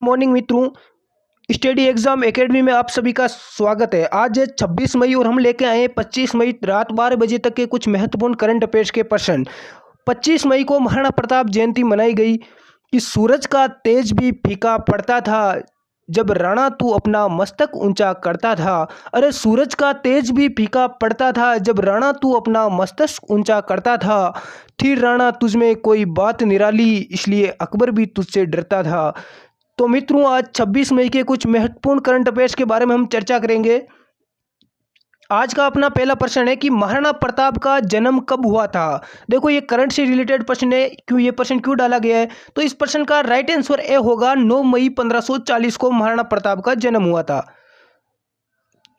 Morning मित्रों, study exam academy में आप सभी का स्वागत है। आज है 26 मई और हम लेके आए हैं 25 मई रात 12 बजे तक के कुछ महत्वपूर्ण करंट अफेयर्स के प्रश्न। 25 मई को महाराणा प्रताप जयंती मनाई गई कि सूरज का तेज भी फीका पड़ता था जब राणा तू अपना मस्तक ऊंचा करता था। अरे सूरज का तेज भी फीका पड़ता था जब राणा तू अपना मस्तक ऊंचा करता था। थी राणा तुझमें कोई बात निराली, इसलिए अकबर भी तुझसे डरता था। तो मित्रों, आज 26 मई के कुछ महत्वपूर्ण करंट अफेयर्स के बारे में हम चर्चा करेंगे। आज का अपना पहला प्रश्न है कि महाराणा प्रताप का जन्म कब हुआ था। देखो, ये करंट से रिलेटेड प्रश्न है। ये प्रश्न क्यों डाला गया है, तो इस प्रश्न का राइट आंसर ए होगा 9 मई 1540 को महाराणा प्रताप का जन्म हुआ था।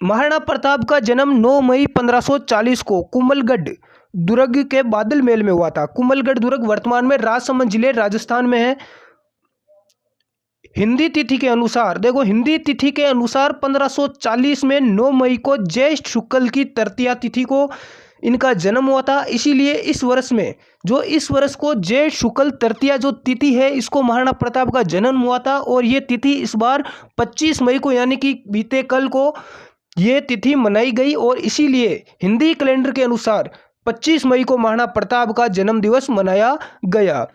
महाराणा प्रताप का जन्म 9 मई 1540 को कुंभलगढ़ दुर्ग के बादल महल में हुआ था। कुंभलगढ़ दुर्ग वर्तमान में राजसमंद जिले राजस्थान में है। हिंदी तिथि के अनुसार, देखो हिंदी तिथि के अनुसार 1540 में 9 मई को ज्येष्ठ शुक्ल की तृतीया तिथि को इनका जन्म हुआ था। इसीलिए इस वर्ष में इस वर्ष को ज्येष्ठ शुक्ल तृतीया जो तिथि है, इसको महाराणा प्रताप का जन्म हुआ था। और ये तिथि इस बार 25 मई को यानी कि बीते कल को ये तिथि मनाई गई और इसीलिए हिंदी कैलेंडर के अनुसार 25 मई को महाराणा प्रताप का जन्म दिवस मनाया गया।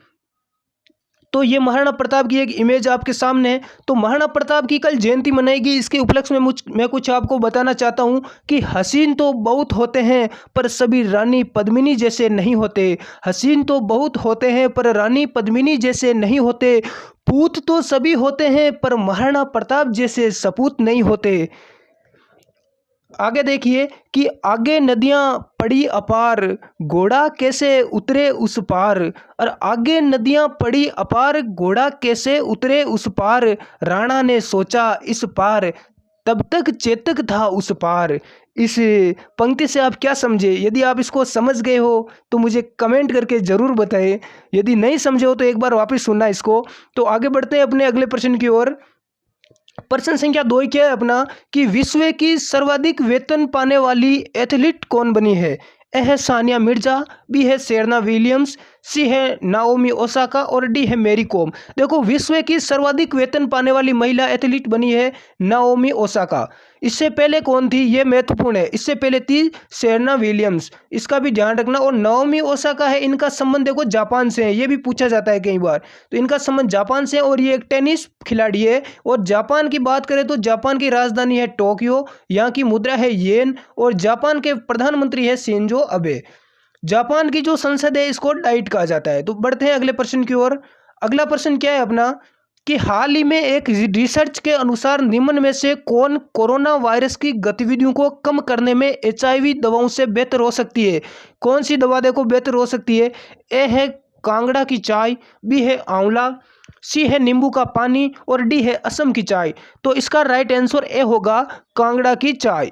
तो ये महाराणा प्रताप की एक इमेज आपके सामने है। तो महाराणा प्रताप की कल जयंती मनाएगी। इसके उपलक्ष्य में मैं कुछ आपको बताना चाहता हूँ कि हसीन तो बहुत होते हैं पर सभी रानी पद्मिनी जैसे नहीं होते। हसीन तो बहुत होते हैं पर रानी पद्मिनी जैसे नहीं होते। पूत तो सभी होते हैं पर महाराणा प्रताप जैसे सपूत नहीं होते। आगे देखिए कि आगे नदियां पड़ी अपार, घोड़ा कैसे उतरे उस पार। और आगे नदियां पड़ी अपार, घोड़ा कैसे उतरे उस पार। राणा ने सोचा इस पार, तब तक चेतक था उस पार। इस पंक्ति से आप क्या समझे? यदि आप इसको समझ गए हो तो मुझे कमेंट करके ज़रूर बताएं। यदि नहीं समझे हो तो एक बार वापस सुनना इसको। तो आगे बढ़ते हैं अपने अगले प्रश्न की ओर। प्रश्न संख्या 2 क्या है अपना कि विश्व की सर्वाधिक वेतन पाने वाली एथलीट कौन बनी है। ए है सानिया मिर्जा, बी है सेरेना विलियम्स, सी है नाओमी ओसाका और डी है मैरी कॉम। देखो, विश्व की सर्वाधिक वेतन पाने वाली महिला एथलीट बनी है नाओमी ओसाका। इससे पहले कौन थी, ये महत्वपूर्ण है। इससे पहले थी सेरेना विलियम्स, इसका भी ध्यान रखना। और नाओमी ओसाका है, इनका संबंध देखो जापान से है, ये भी पूछा जाता है कई बार। तो इनका संबंध जापान से, और ये एक टेनिस खिलाड़ी है। और जापान की बात करें तो जापान की राजधानी है टोक्यो, यहाँ की मुद्रा है येन, और जापान के प्रधानमंत्री है शिंजो अबे। जापान की जो संसद है इसको डाइट कहा जाता है। तो बढ़ते हैं अगले प्रश्न की ओर। अगला प्रश्न क्या है अपना कि हाल ही में एक रिसर्च के अनुसार निम्न में से कौन कोरोना वायरस की गतिविधियों को कम करने में HIV दवाओं से बेहतर हो सकती है। कौन सी दवा देखो बेहतर हो सकती है। ए है कांगड़ा की चाय, बी है आंवला, सी है नींबू का पानी और डी है असम की चाय। तो इसका राइट आंसर ए होगा कांगड़ा की चाय।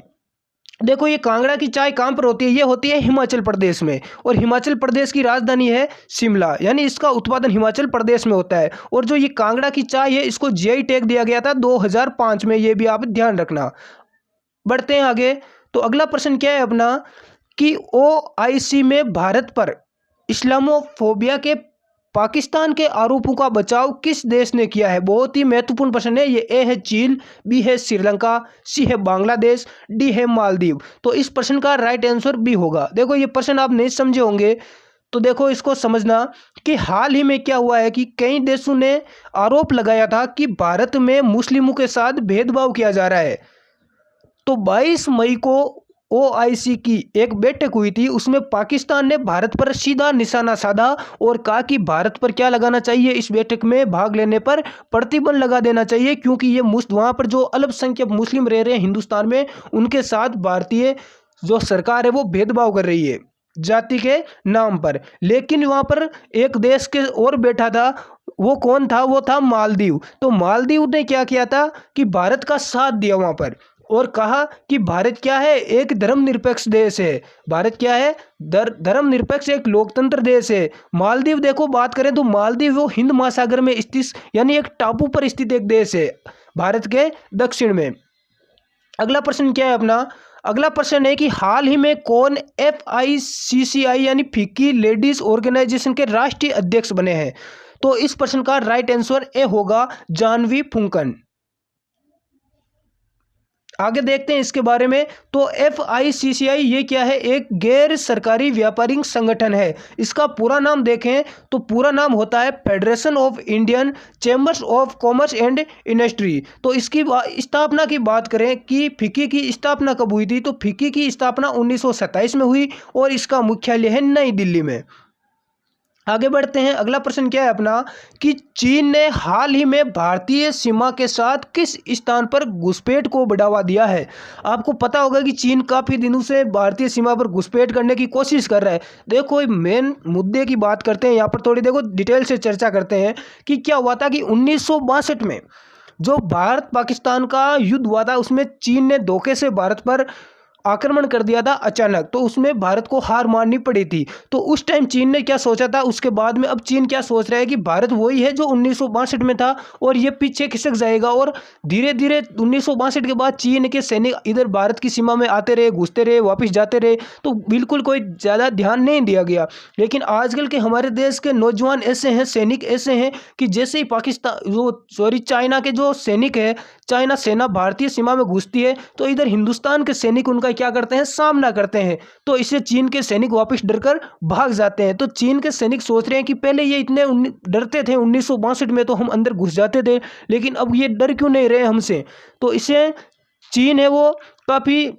देखो, ये कांगड़ा की चाय कहाँ पर होती है, ये होती है हिमाचल प्रदेश में, और हिमाचल प्रदेश की राजधानी है शिमला, यानी इसका उत्पादन हिमाचल प्रदेश में होता है। और जो ये कांगड़ा की चाय है इसको GI टैग दिया गया था 2005 में, ये भी आप ध्यान रखना। बढ़ते हैं आगे। तो अगला प्रश्न क्या है अपना कि OIC में भारत पर इस्लामोफोबिया के पाकिस्तान के आरोपों का बचाव किस देश ने किया है। बहुत ही महत्वपूर्ण प्रश्न है ये। ए है चीन, बी है श्रीलंका, सी है बांग्लादेश, डी है मालदीव। तो इस प्रश्न का राइट आंसर बी होगा। देखो, ये प्रश्न आप नहीं समझे होंगे तो देखो इसको समझना कि हाल ही में क्या हुआ है कि कई देशों ने आरोप लगाया था कि भारत में मुस्लिमों के साथ भेदभाव किया जा रहा है। तो 22 मई को OIC की एक बैठक हुई थी, उसमें पाकिस्तान ने भारत पर सीधा निशाना साधा और कहा कि भारत पर क्या लगाना चाहिए, इस बैठक में भाग लेने पर प्रतिबंध लगा देना चाहिए, क्योंकि ये वहाँ पर जो अल्पसंख्यक मुस्लिम रह रहे हैं हिंदुस्तान में, उनके साथ भारतीय जो सरकार है वो भेदभाव कर रही है जाति के नाम पर। लेकिन वहाँ पर एक देश के और बैठा था, वो कौन था, वो था मालदीव। तो मालदीव ने क्या किया था कि भारत का साथ दिया वहाँ पर और कहा कि भारत क्या है, एक धर्मनिरपेक्ष देश है। भारत क्या है, धर्मनिरपेक्ष एक लोकतंत्र देश है। मालदीव देखो बात करें तो मालदीव वो हिंद महासागर में स्थित यानी एक टापू पर स्थित एक देश है भारत के दक्षिण में। अगला प्रश्न क्या है अपना, अगला प्रश्न है कि हाल ही में कौन FICCI यानी फिक्की लेडीज ऑर्गेनाइजेशन के राष्ट्रीय अध्यक्ष बने हैं। तो इस प्रश्न का राइट आंसर ए होगा, जाह्नवी फूंकन। आगे देखते हैं इसके बारे में। तो FICCI ये क्या है, एक गैर सरकारी व्यापारिक संगठन है। इसका पूरा नाम देखें तो पूरा नाम होता है federation of Indian chambers of commerce and industry. तो इसकी स्थापना की बात करें कि फिक्की की स्थापना कब हुई थी, तो फिक्की की स्थापना 1927 में हुई और इसका मुख्यालय है नई दिल्ली में। आगे बढ़ते हैं। अगला प्रश्न क्या है अपना कि चीन ने हाल ही में भारतीय सीमा के साथ किस स्थान पर घुसपैठ को बढ़ावा दिया है। आपको पता होगा कि चीन काफ़ी दिनों से भारतीय सीमा पर घुसपैठ करने की कोशिश कर रहा है। देखो मेन मुद्दे की बात करते हैं यहाँ पर, थोड़ी देखो डिटेल से चर्चा करते हैं कि क्या हुआ था कि 1962 में जो भारत पाकिस्तान का युद्ध हुआ था उसमें चीन ने धोखे से भारत पर आक्रमण कर दिया था अचानक, तो उसमें भारत को हार माननी पड़ी थी। तो उस टाइम चीन ने क्या सोचा था, उसके बाद में अब चीन क्या सोच रहा है कि भारत वही है जो 1962 में था और ये पीछे खिसक जाएगा। और धीरे धीरे 1962 के बाद चीन के सैनिक इधर भारत की सीमा में आते रहे, घुसते रहे, वापस जाते रहे, तो बिल्कुल कोई ज़्यादा ध्यान नहीं दिया गया। लेकिन आजकल के हमारे देश के नौजवान ऐसे हैं, सैनिक ऐसे हैं कि जैसे ही चाइना के जो सैनिक है, चाइना सेना भारतीय सीमा में घुसती है तो इधर हिंदुस्तान के सैनिक उनका क्या करते हैं, सामना करते हैं। तो इससे चीन के सैनिक वापस डरकर भाग जाते हैं। तो चीन के सैनिक सोच रहे हैं कि पहले ये इतने डरते थे 1962 में, तो हम अंदर घुस जाते थे, लेकिन अब ये डर क्यों नहीं रहे हमसे। तो इससे चीन है वो काफ़ी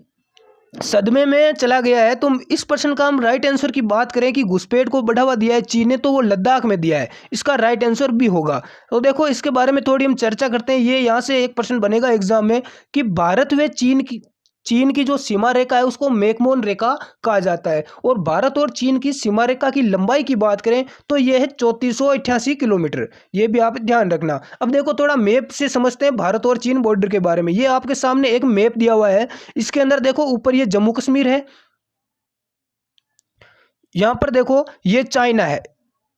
सदमे में चला गया है। तो इस प्रश्न का हम राइट आंसर की बात करें कि घुसपैठ को बढ़ावा दिया है चीन ने, तो वो लद्दाख में दिया है। इसका राइट आंसर भी होगा। तो देखो इसके बारे में थोड़ी हम चर्चा करते हैं। ये यहाँ से एक प्रश्न बनेगा एग्जाम में कि भारत व चीन की जो सीमा रेखा है उसको मैकमोहन रेखा कहा जाता है। और भारत और चीन की सीमा रेखा की लंबाई की बात करें तो यह है 3488 किलोमीटर। ये भी आप ध्यान रखना। अब देखो थोड़ा मैप से समझते हैं भारत और चीन बॉर्डर के बारे में। ये आपके सामने एक मैप दिया हुआ है। इसके अंदर देखो ऊपर ये जम्मू कश्मीर है, यहां पर देखो ये चाइना है,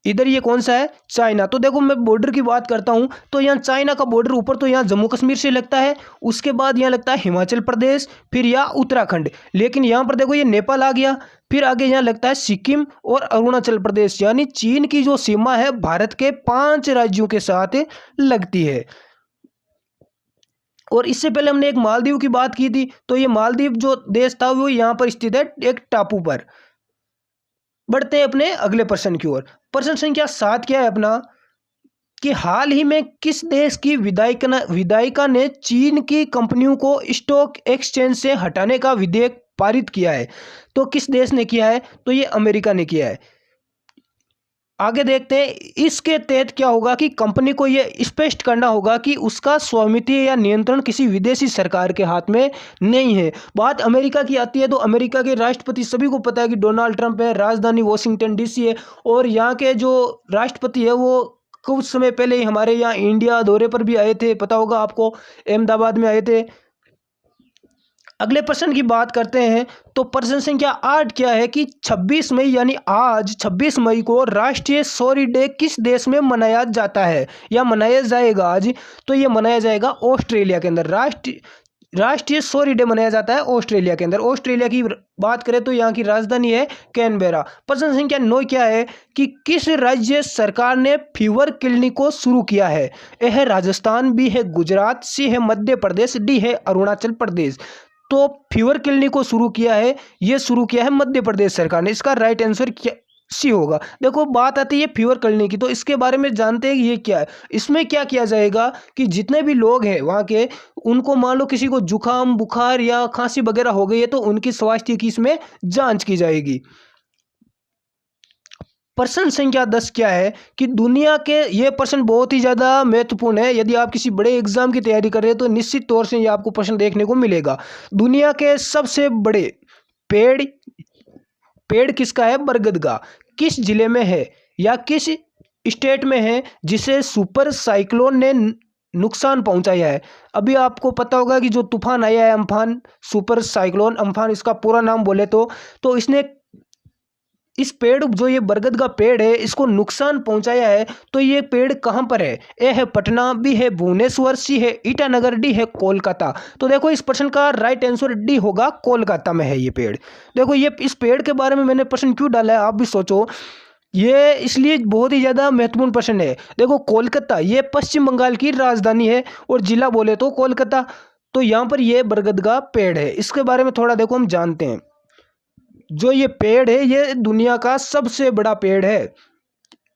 इधर ये कौन सा है, चाइना। तो देखो मैं बॉर्डर की बात करता हूं तो यहाँ चाइना का बॉर्डर ऊपर तो यहाँ जम्मू कश्मीर से लगता है, उसके बाद यहाँ लगता है हिमाचल प्रदेश, फिर यहाँ उत्तराखंड। लेकिन यहाँ पर देखो ये नेपाल आ गया, फिर आगे यहाँ लगता है सिक्किम और अरुणाचल प्रदेश। यानी चीन की जो सीमा है भारत के 5 राज्यों के साथ लगती है। और इससे पहले हमने एक मालदीव की बात की थी, तो ये मालदीव जो देश था वो यहाँ पर स्थित है एक टापू पर। बढ़ते हैं अपने अगले प्रश्न की ओर। प्रश्न संख्या 7 क्या है अपना कि हाल ही में किस देश की विधायिका ने चीन की कंपनियों को स्टॉक एक्सचेंज से हटाने का विधेयक पारित किया है। तो किस देश ने किया है, तो ये अमेरिका ने किया है। आगे देखते हैं इसके तहत क्या होगा कि कंपनी को यह स्पष्ट करना होगा कि उसका स्वामित्व या नियंत्रण किसी विदेशी सरकार के हाथ में नहीं है। बात अमेरिका की आती है तो अमेरिका के राष्ट्रपति सभी को पता है कि डोनाल्ड ट्रंप है, राजधानी वॉशिंगटन DC है। और यहाँ के जो राष्ट्रपति है वो कुछ समय पहले ही हमारे यहाँ इंडिया दौरे पर भी आए थे, पता होगा आपको, अहमदाबाद में आए थे। अगले प्रश्न की बात करते हैं। तो प्रश्न संख्या 8 क्या है कि 26 मई यानी आज 26 मई को राष्ट्रीय सौर डे किस देश में मनाया जाता है या मनाया जाएगा आज, तो ये मनाया जाएगा ऑस्ट्रेलिया के अंदर। राष्ट्रीय सौर डे मनाया जाता है ऑस्ट्रेलिया के अंदर। ऑस्ट्रेलिया की बात करें तो यहाँ की राजधानी है कैनबेरा। प्रश्न संख्या 9 क्या है कि किस राज्य सरकार ने फीवर क्लिनिक को शुरू किया है। ए है राजस्थान, बी है गुजरात, सी है मध्य प्रदेश, डी है अरुणाचल प्रदेश। तो फीवर क्लिनिक को शुरू किया है, ये शुरू किया है मध्य प्रदेश सरकार ने। इसका राइट आंसर क्या सी होगा। देखो बात आती है फीवर क्लिनिक की, तो इसके बारे में जानते हैं कि ये क्या है। इसमें क्या किया जाएगा कि जितने भी लोग हैं वहाँ के, उनको मान लो किसी को जुकाम, बुखार या खांसी वगैरह हो गई है तो उनकी स्वास्थ्य की इसमें जांच की जाएगी। प्रश्न संख्या 10 क्या है कि दुनिया के, ये प्रश्न बहुत ही ज़्यादा महत्वपूर्ण है। यदि आप किसी बड़े एग्जाम की तैयारी कर रहे हैं तो निश्चित तौर से ये आपको प्रश्न देखने को मिलेगा। दुनिया के सबसे बड़े पेड़ किसका है, बरगद का, किस जिले में है या किस स्टेट में है जिसे सुपर साइक्लोन ने नुकसान पहुंचाया है। अभी आपको पता होगा कि जो तूफान आया है अम्फान, सुपर साइक्लोन अम्फान इसका पूरा नाम बोले तो इसने इस पेड़, जो ये बरगद का पेड़ है, इसको नुकसान पहुंचाया है। तो ये पेड़ कहाँ पर है, ए है पटना, बी है भुवनेश्वर, सी है ईटानगर, डी है कोलकाता। तो देखो इस प्रश्न का राइट आंसर डी होगा, कोलकाता में है ये पेड़। देखो ये इस पेड़ के बारे में मैंने प्रश्न क्यों डाला है आप भी सोचो ये इसलिए बहुत ही ज़्यादा महत्वपूर्ण प्रश्न है। देखो कोलकाता ये पश्चिम बंगाल की राजधानी है और जिला बोले तो कोलकाता। तो यहाँ पर ये बरगद का पेड़ है, इसके बारे में थोड़ा देखो हम जानते हैं। जो ये पेड़ है ये दुनिया का सबसे बड़ा पेड़ है,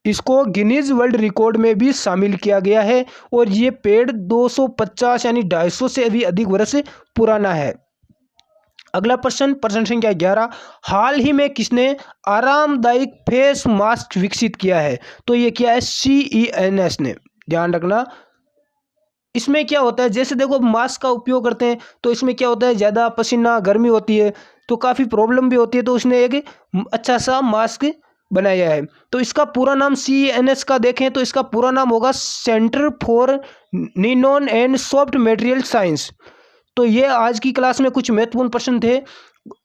इसको गिनीज वर्ल्ड रिकॉर्ड में भी शामिल किया गया है और ये पेड़ 250 यानी 250 से भी अधिक वर्ष पुराना है। अगला प्रश्न, प्रश्न संख्या 11, हाल ही में किसने आरामदायक फेस मास्क विकसित किया है? तो ये क्या है? CENS ने। ध्यान रखना, इसमें क्या होता है, जैसे देखो मास्क का उपयोग करते हैं तो इसमें क्या होता है, ज़्यादा पसीना गर्मी होती है तो काफ़ी प्रॉब्लम भी होती है, तो उसने एक अच्छा सा मास्क बनाया है। तो इसका पूरा नाम CENS का देखें तो इसका पूरा नाम होगा centre for nano and soft material science. तो ये आज की क्लास में कुछ महत्वपूर्ण प्रश्न थे।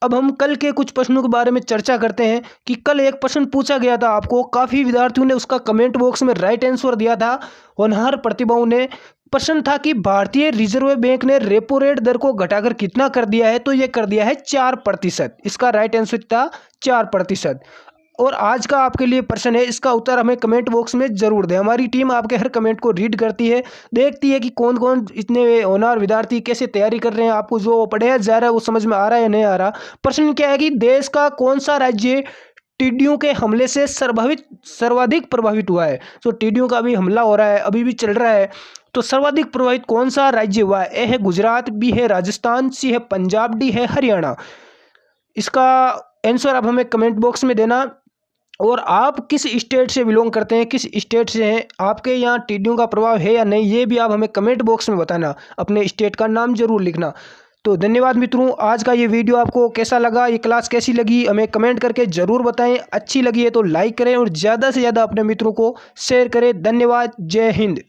अब हम कल के कुछ प्रश्नों के बारे में चर्चा करते हैं कि कल एक प्रश्न पूछा गया था आपको, काफ़ी विद्यार्थियों ने उसका कमेंट बॉक्स में राइट आंसर दिया था। होनहार प्रतिभाओं ने, प्रश्न था कि भारतीय रिजर्व बैंक ने रेपो रेट दर को घटाकर कितना कर दिया है? तो ये कर दिया है 4%। इसका राइट आंसर था 4%। और आज का आपके लिए प्रश्न है, इसका उत्तर हमें कमेंट बॉक्स में जरूर दें। हमारी टीम आपके हर कमेंट को रीड करती है, देखती है कि कौन कौन इतने होनहार विद्यार्थी कैसे तैयारी कर रहे हैं, आपको जो पढ़ाया जा रहा है वो समझ में आ रहा है या नहीं आ रहा। प्रश्न क्या है कि देश का कौन सा राज्य टिड्डियों के हमले से सर्वाधिक प्रभावित हुआ है? तो टिड्डियों का अभी हमला हो रहा है, अभी भी चल रहा है, तो सर्वाधिक प्रभावित कौन सा राज्य हुआ है? ए है गुजरात, बी है राजस्थान, सी है पंजाब, डी है हरियाणा। इसका आंसर आप हमें कमेंट बॉक्स में देना। और आप किस स्टेट से बिलोंग करते हैं, किस स्टेट से हैं, आपके यहाँ टिड्डियों का प्रभाव है या नहीं, ये भी आप हमें कमेंट बॉक्स में बताना, अपने स्टेट का नाम जरूर लिखना। तो धन्यवाद मित्रों, आज का ये वीडियो आपको कैसा लगा, ये क्लास कैसी लगी, हमें कमेंट करके ज़रूर बताएं। अच्छी लगी है तो लाइक करें और ज़्यादा से ज़्यादा अपने मित्रों को शेयर करें। धन्यवाद, जय हिंद।